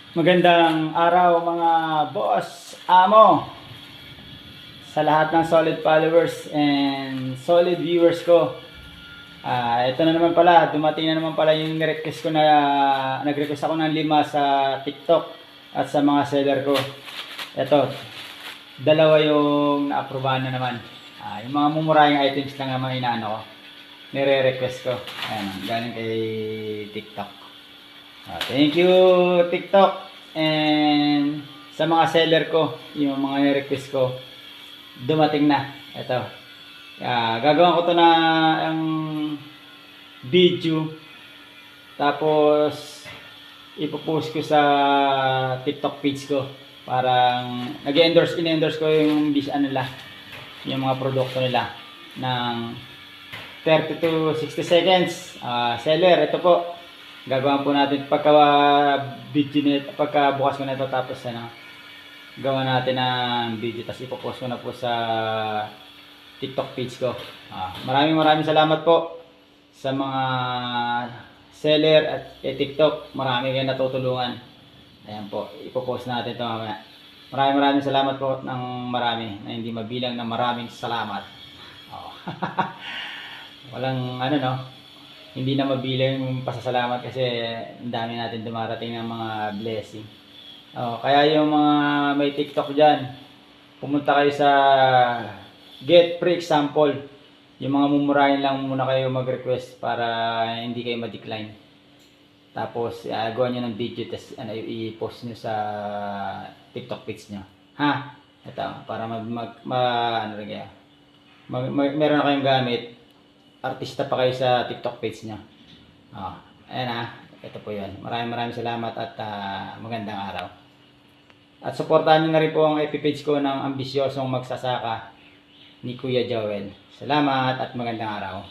Magandang araw mga boss, amo, sa lahat ng solid followers and solid viewers ko. Ito na naman pala, dumating na naman pala yung request ko na nag-request ako ng 5 sa TikTok at sa mga seller ko. Ito, dalawa yung na-aprobahan na naman. Yung mga mumurahing items lang naman inaano ko, nire-request ko. Ayan, galing kay TikTok. Thank you TikTok, and sa mga seller ko, yung mga request ko dumating na. Ito, gagawin ko to na ang video, tapos ipopost ko sa TikTok page ko. Parang in-endorse ko yung nila, yung mga produkto nila ng 30 to 60 seconds. Seller, ito po, gagawin po natin pagka video nito, pagka bukas ko na ito, tapos gawa natin ng video, tapos ipopost ko na po sa TikTok page ko. Maraming salamat po sa mga seller at TikTok. Marami kayong natutulungan. Ayan po, ipopost natin ito mamaya. Maraming salamat po ng marami, na hindi mabilang, na maraming salamat. Walang hindi na mabilang yung pasasalamat, kasi ang dami natin dumarating ng mga blessing. Kaya yung mga may TikTok dyan, pumunta kayo sa Get Free Example. Yung mga mumurahin lang muna kayo mag-request para hindi kayo ma-decline. Tapos gawa nyo ng video, tapos i-post nyo sa TikTok page nyo. Ito, para meron na kayong gamit, artista pa kayo sa TikTok page niya. Ayan ito po yun. Maraming salamat at magandang araw. At suportahan nyo na rin po ang FB page ko ng Ambisyosong Magsasaka ni Kuya Joel. Salamat at magandang araw.